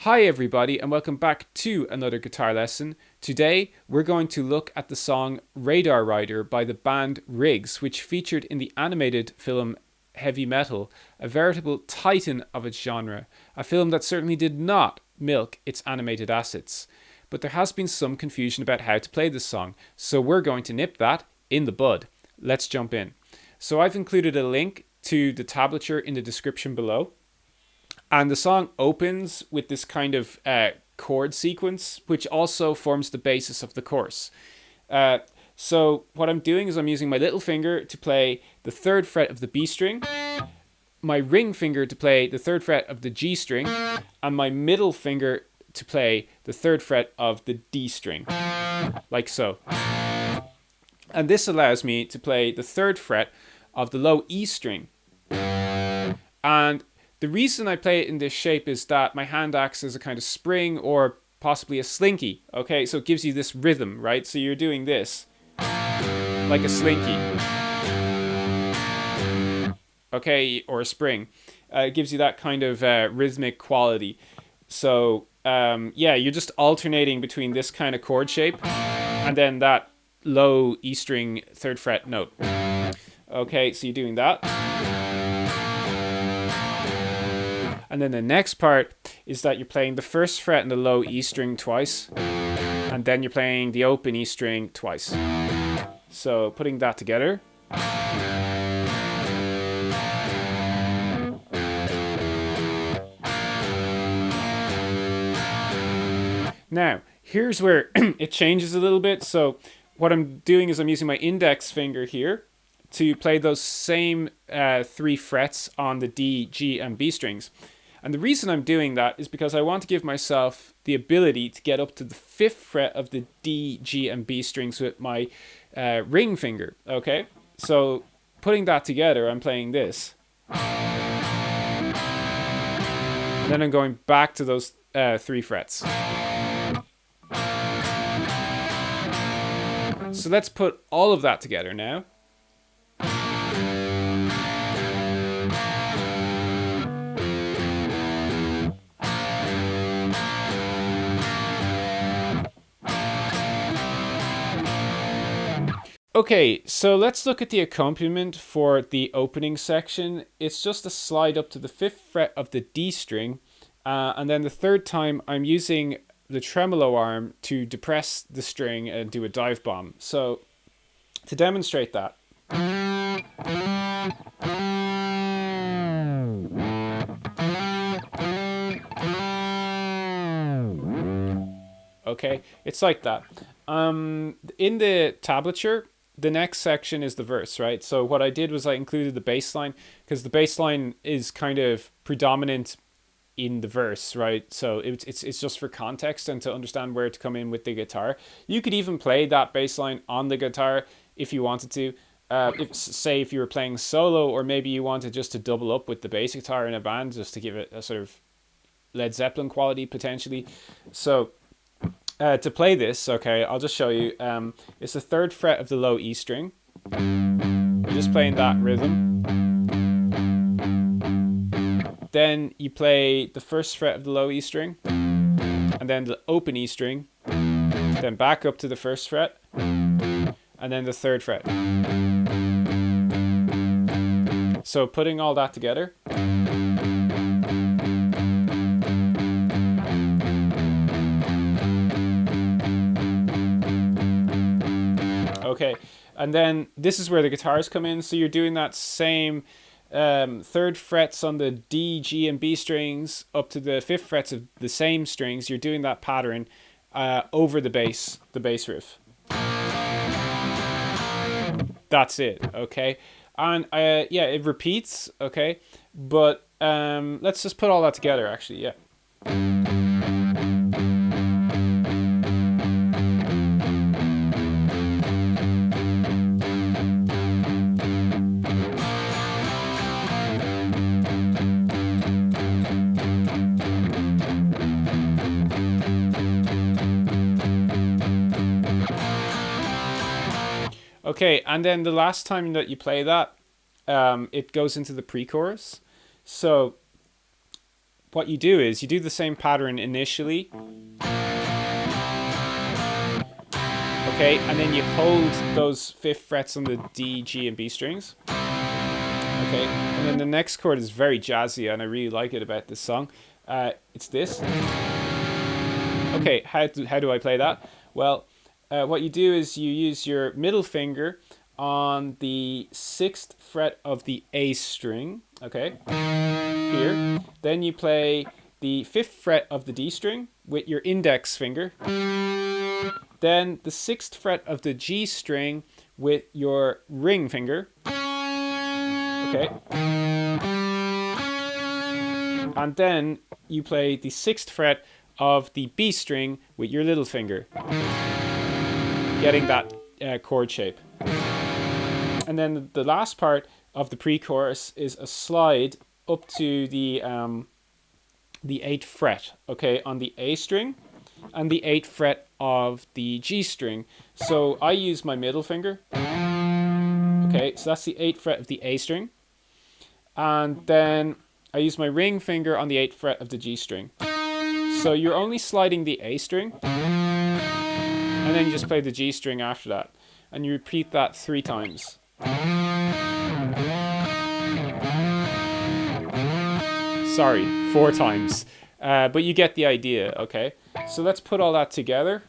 Hi everybody and welcome back to another guitar lesson. Today we're going to look at the song Radar Rider by the band Riggs, which featured in the animated film Heavy Metal, a veritable titan of its genre, a film that certainly did not milk its animated assets. But there has been some confusion about how to play this song, so we're going to nip that in the bud. Let's jump in. So I've included a link to the tablature in the description below. And the song opens with this kind of chord sequence, which also forms the basis of the chorus. So what I'm doing is I'm using my little finger to play the 3rd fret of the B string, my ring finger to play the 3rd fret of the G string, and my middle finger to play the 3rd fret of the D string, like so. And this allows me to play the 3rd fret of the low E string. And the reason I play it in this shape is that my hand acts as a kind of spring or possibly a slinky. Okay, so it gives you this rhythm, right? So you're doing this like a slinky. Okay, or a spring. It gives you that kind of rhythmic quality. So yeah, you're just alternating between this kind of chord shape and then that low E string 3rd fret note. Okay, so you're doing that. And then the next part is that you're playing the 1st fret and the low E string twice, and then you're playing the open E string twice. So putting that together. Now, here's where it changes a little bit. So what I'm doing is I'm using my index finger here to play those same 3 frets on the D, G, and B strings. And the reason I'm doing that is because I want to give myself the ability to get up to the 5th fret of the D, G, and B strings with my ring finger, okay? So putting that together, I'm playing this. And then I'm going back to those 3 frets. So let's put all of that together now. Okay, so let's look at the accompaniment for the opening section. It's just a slide up to the 5th fret of the D string, and then the 3rd time I'm using the tremolo arm to depress the string and do a dive bomb. So to demonstrate that, okay, it's like that. In the tablature, the next section is the verse, right? So what I did was I included the bass line because the bass line is kind of predominant in the verse, right? So it's just for context and to understand where to come in with the guitar. You could even play that bass line on the guitar if you wanted to. If you were playing solo, or maybe you wanted just to double up with the bass guitar in a band just to give it a sort of Led Zeppelin quality potentially. So to play this, okay, I'll just show you. It's the 3rd fret of the low E string. You're just playing that rhythm. Then you play the 1st fret of the low E string, and then the open E string, then back up to the 1st fret, and then the 3rd fret. So putting all that together. Okay, and then this is where the guitars come in. So you're doing that same 3rd frets on the D, G, and B strings up to the 5th frets of the same strings. You're doing that pattern over the bass riff. That's it, okay? And yeah, it repeats, okay? But let's just put all that together, actually, yeah. Okay, and then the last time that you play that, it goes into the pre-chorus. So what you do is you do the same pattern initially. Okay, and then you hold those 5th frets on the D, G, and B strings. Okay, and then the next chord is very jazzy, and I really like it about this song. It's this. Okay, how do I play that? Well, what you do is you use your middle finger on the 6th fret of the A string. Okay, here. Then you play the 5th fret of the D string with your index finger. Then the 6th fret of the G string with your ring finger. Okay. And then you play the 6th fret of the B string with your little finger, getting that chord shape. And then the last part of the pre-chorus is a slide up to the 8th fret, okay, on the A string, and the 8th fret of the G string. So I use my middle finger. Okay, so that's the 8th fret of the A string. And then I use my ring finger on the 8th fret of the G string. So you're only sliding the A string, and then you just play the G string after that. And you repeat that 3 times. Sorry, 4 times. But you get the idea, okay? So let's put all that together.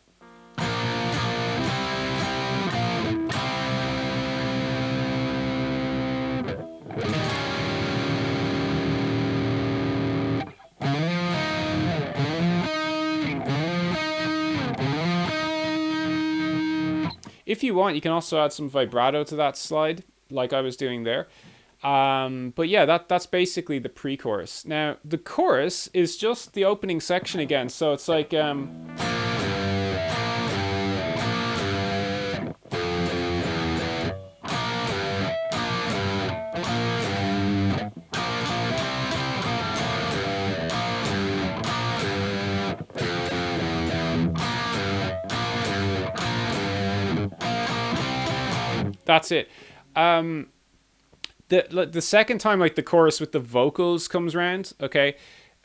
If you want, you can also add some vibrato to that slide, like I was doing there. But yeah, that's basically the pre-chorus. Now, the chorus is just the opening section again, so it's like... That's it. The second time, like, the chorus with the vocals comes around, okay,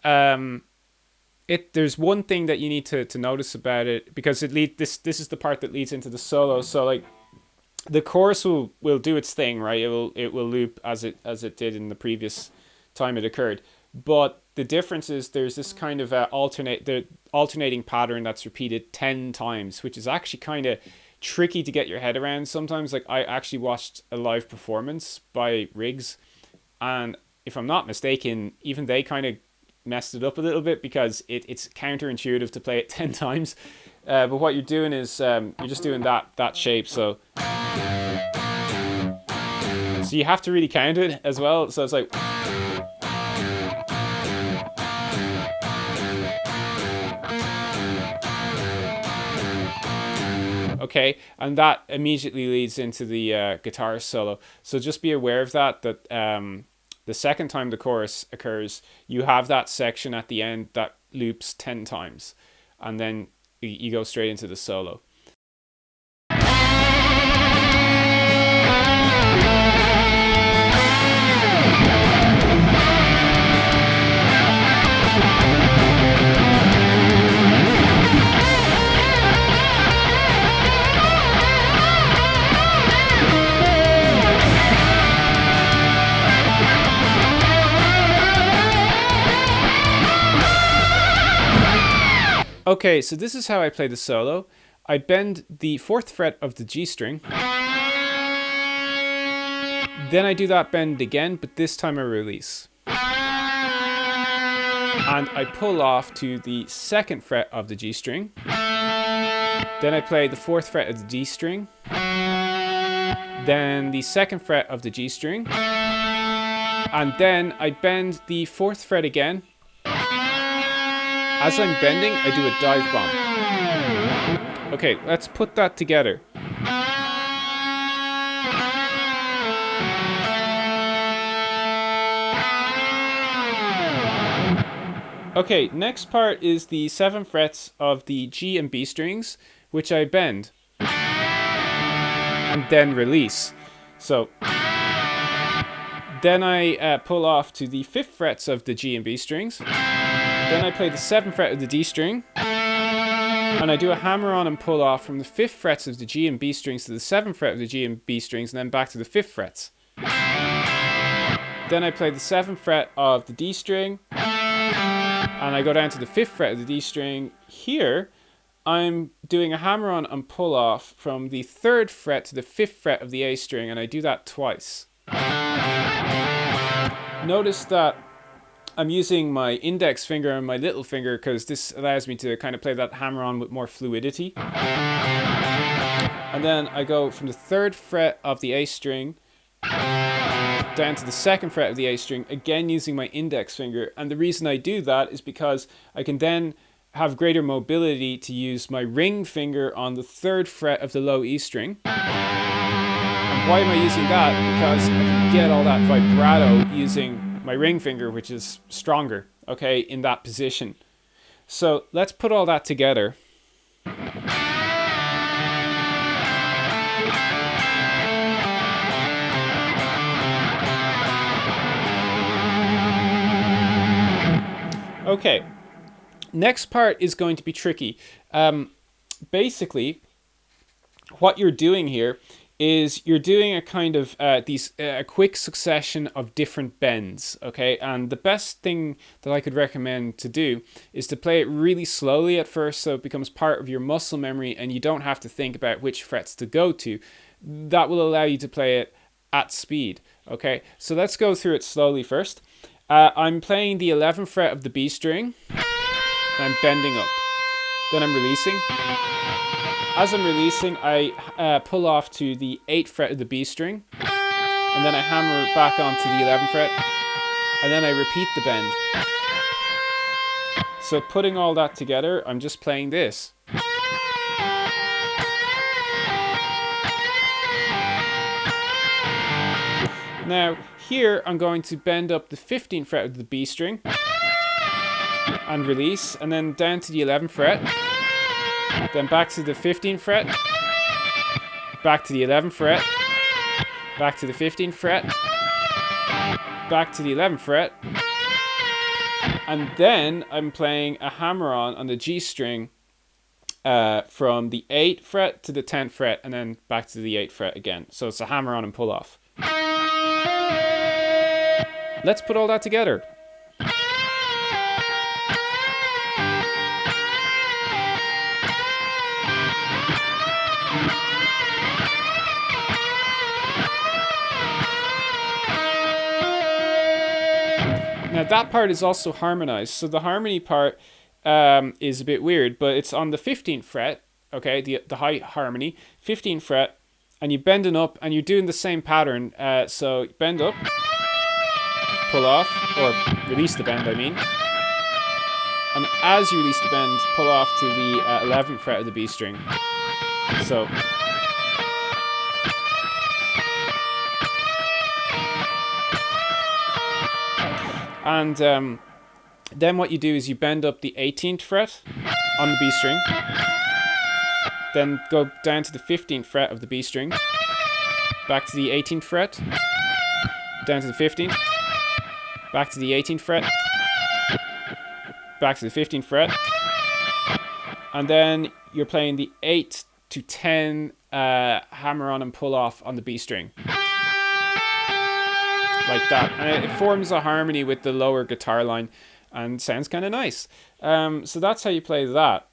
there's one thing that you need to notice about it, because this is the part that leads into the solo. So like the chorus will do its thing, right? It will loop as it did in the previous time it occurred. But the difference is there's this kind of alternating pattern that's repeated 10 times, which is actually kind of tricky to get your head around sometimes. Like, I actually watched a live performance by Riggs, and if I'm not mistaken, even they kind of messed it up a little bit, because it's counterintuitive to play it 10 times. But what you're doing is you're just doing that shape, so you have to really count it as well. So it's like... Okay, and that immediately leads into the guitar solo. So just be aware of that the second time the chorus occurs, you have that section at the end that loops 10 times. And then you go straight into the solo. Okay, so this is how I play the solo. I bend the 4th fret of the G string. Then I do that bend again, but this time I release. And I pull off to the 2nd fret of the G string. Then I play the 4th fret of the D string. Then the 2nd fret of the G string. And then I bend the 4th fret again. As I'm bending, I do a dive bomb. Okay, let's put that together. Okay, next part is the 7 frets of the G and B strings, which I bend. And then release. So, Then I pull off to the 5th frets of the G and B strings. Then I play the 7th fret of the D string. And I do a hammer on and pull off from the 5th frets of the G and B strings to the 7th fret of the G and B strings, and then back to the 5th frets. Then I play the 7th fret of the D string, and I go down to the 5th fret of the D string. Here, I'm doing a hammer on and pull off from the 3rd fret to the 5th fret of the A string, and I do that twice. Notice that I'm using my index finger and my little finger because this allows me to kind of play that hammer on with more fluidity. And then I go from the 3rd fret of the A string down to the 2nd fret of the A string, again using my index finger. And the reason I do that is because I can then have greater mobility to use my ring finger on the 3rd fret of the low E string. And why am I using that? Because I can get all that vibrato using my ring finger, which is stronger, okay, in that position. So let's put all that together. Okay, next part is going to be tricky. Basically, what you're doing here is you're doing a kind of a quick succession of different bends, okay? And the best thing that I could recommend to do is to play it really slowly at first so it becomes part of your muscle memory and you don't have to think about which frets to go to. That will allow you to play it at speed, okay? So let's go through it slowly first. I'm playing the 11th fret of the B string, and I'm bending up. Then I'm releasing. As I'm releasing, I pull off to the 8th fret of the B string, and then I hammer back onto the 11th fret, and then I repeat the bend. So putting all that together, I'm just playing this. Now, here I'm going to bend up the 15th fret of the B string, and release, and then down to the 11th fret. Then back to the 15th fret, back to the 11th fret, back to the 15th fret, back to the 11th fret, and then I'm playing a hammer on the G string from the 8th fret to the 10th fret, and then back to the 8th fret again. So it's a hammer on and pull off. Let's put all that together. Now that part is also harmonized. So the harmony part is a bit weird, but it's on the 15th fret, okay, the high harmony, 15th fret, and you're bending up and you're doing the same pattern. So bend up, pull off, or release the bend, I mean. And as you release the bend, pull off to the 11th fret of the B string. So. And then what you do is you bend up the 18th fret on the B string, then go down to the 15th fret of the B string, back to the 18th fret, down to the 15th, back to the 18th fret, back to the 15th fret, and then you're playing the 8 to 10 hammer on and pull off on the B string. Like that, and it forms a harmony with the lower guitar line and sounds kind of nice. So that's how you play that.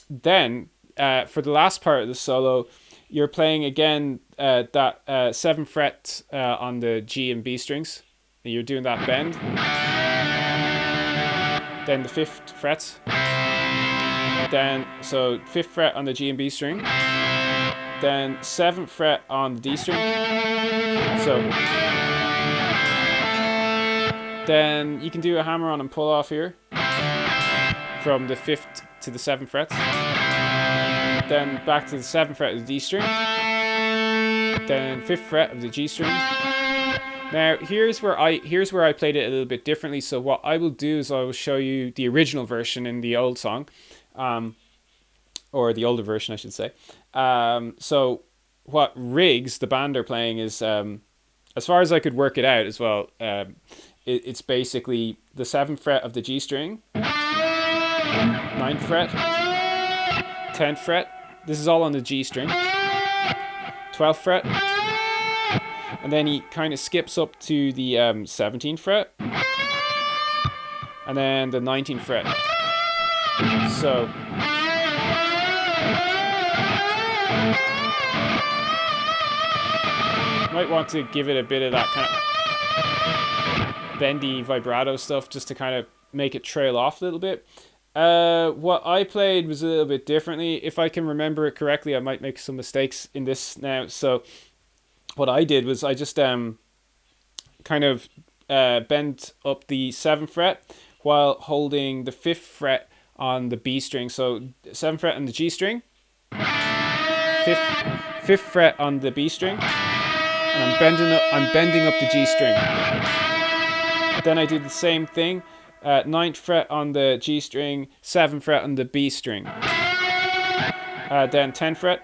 Then for the last part of the solo, you're playing again that 7th fret on the G and B strings. You're doing that bend. Then the 5th fret. Then so 5th fret on the G and B string. Then 7th fret on the D string. So. Then you can do a hammer on and pull off here from the 5th to the 7th frets. Then back to the 7th fret of the D string. Then 5th fret of the G string. Now here's where I played it a little bit differently. So what I will do is I will show you the original version in the old song, or the older version I should say. So what Riggs, the band, are playing is as far as I could work it out as well, it's basically the 7th fret of the G string, 9th fret, 10th fret. This is all on the G string. 12th fret, and then he kind of skips up to the 17th fret, and then the 19th fret. So might want to give it a bit of that kind of bendy vibrato stuff just to kind of make it trail off a little bit. What I played was a little bit differently. If I can remember it correctly, I might make some mistakes in this now. So what I did was I just kind of bent up the 7th fret while holding the 5th fret on the B string. So 7th fret on the G string, 5th fret on the B string, and I'm bending up the G string. Then I did the same thing. 9th fret on the G string, 7th fret on the B string. Then 10th fret.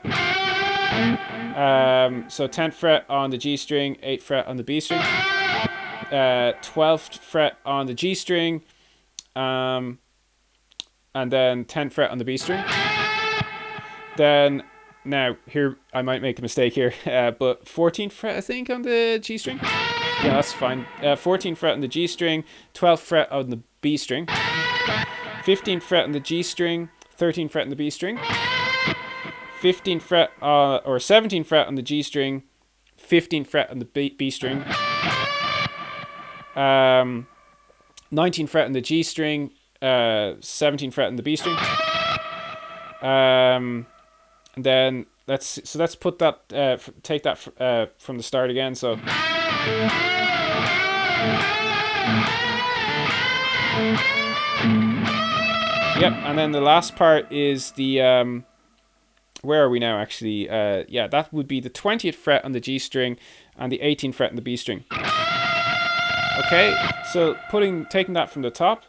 So 10th fret on the G string, 8th fret on the B string. 12th fret on the G string, and then 10th fret on the B string. Then, now here I might make a mistake here, but 14th fret I think on the G string. Yeah, that's fine. 14th fret on the G string, 12th fret on the B string, 15th fret on the G string, 13th fret on the B string, 15th fret or 17th fret on the G string, 15th fret on the B string, 19th fret on the G string, 17th fret on the B string, and then let's put that take that from the start again. So. Yep, and then the last part is the where are we now actually? Yeah, that would be the 20th fret on the G string and the 18th fret on the B string. Okay, so taking that from the top.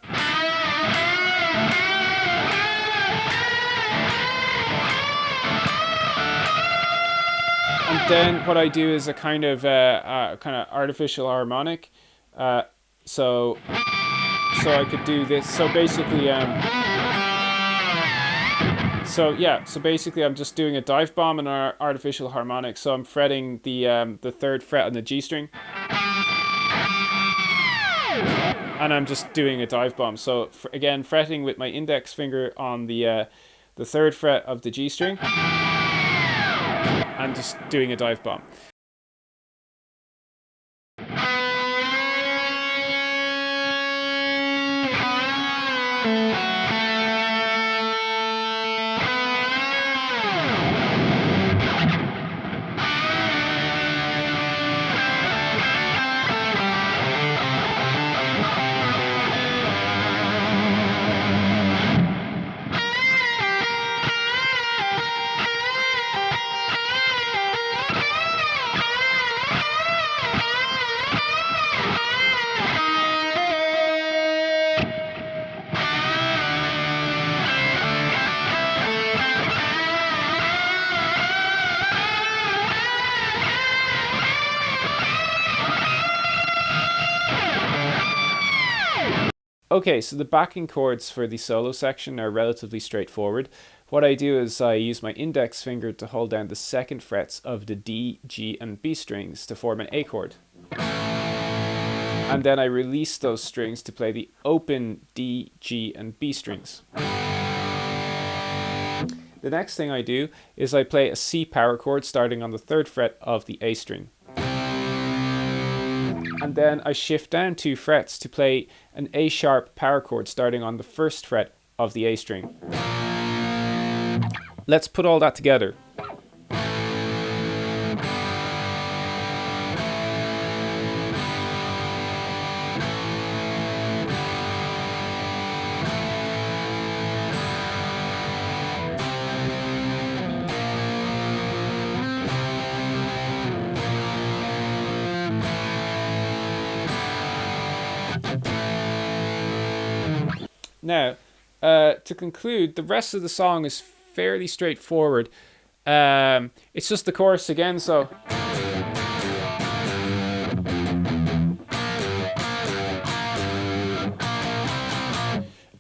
And then what I do is a kind of artificial harmonic. So I could do this. So basically, so basically, I'm just doing a dive bomb and an artificial harmonic. So I'm fretting the 3rd fret on the G string, and I'm just doing a dive bomb. So again, fretting with my index finger on the 3rd fret of the G string, and just doing a dive bomb. Okay, so the backing chords for the solo section are relatively straightforward. What I do is I use my index finger to hold down the 2nd frets of the D, G, and B strings to form an A chord. And then I release those strings to play the open D, G, and B strings. The next thing I do is I play a C power chord starting on the 3rd fret of the A string. And then I shift down 2 frets to play an A sharp power chord starting on the 1st fret of the A string. Let's put all that together. Now, to conclude, the rest of the song is fairly straightforward. It's just the chorus again, so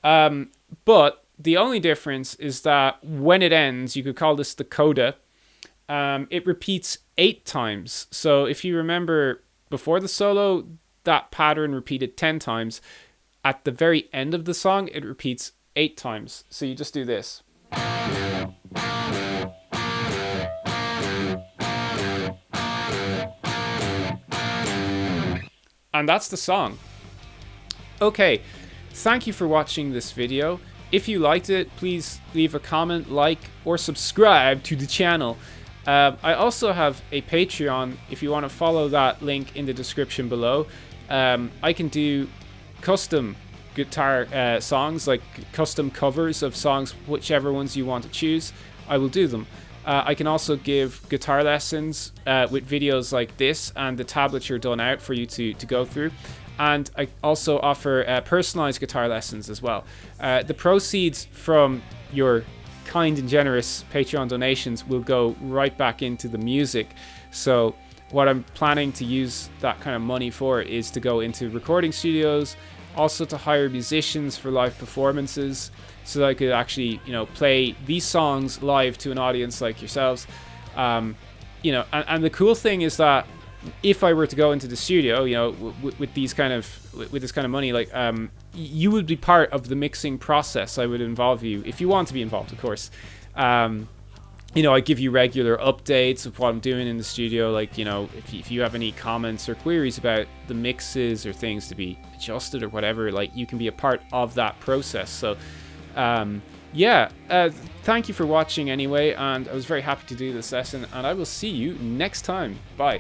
But the only difference is that when it ends, you could call this the coda. It repeats 8 times. So if you remember before the solo, that pattern repeated 10 times. At the very end of the song, it repeats 8 times. So you just do this. And that's the song. Okay, thank you for watching this video. If you liked it, please leave a comment, like, or subscribe to the channel. I also have a Patreon. If you want to follow that link in the description below, I can do custom guitar songs, like custom covers of songs, whichever ones you want to choose. I will do them. I can also give guitar lessons with videos like this and the tablature done out for you to go through. And I also offer personalized guitar lessons as well. The proceeds from your kind and generous Patreon donations will go right back into the music. So what I'm planning to use that kind of money for is to go into recording studios, also to hire musicians for live performances, so that I could actually, play these songs live to an audience like yourselves. And the cool thing is that if I were to go into the studio, with this kind of money, like, you would be part of the mixing process. I would involve you if you want to be involved, of course. I give you regular updates of what I'm doing in the studio. Like, if you have any comments or queries about the mixes or things to be adjusted or whatever, like, you can be a part of that process. So, thank you for watching anyway, and I was very happy to do this lesson, and I will see you next time. Bye.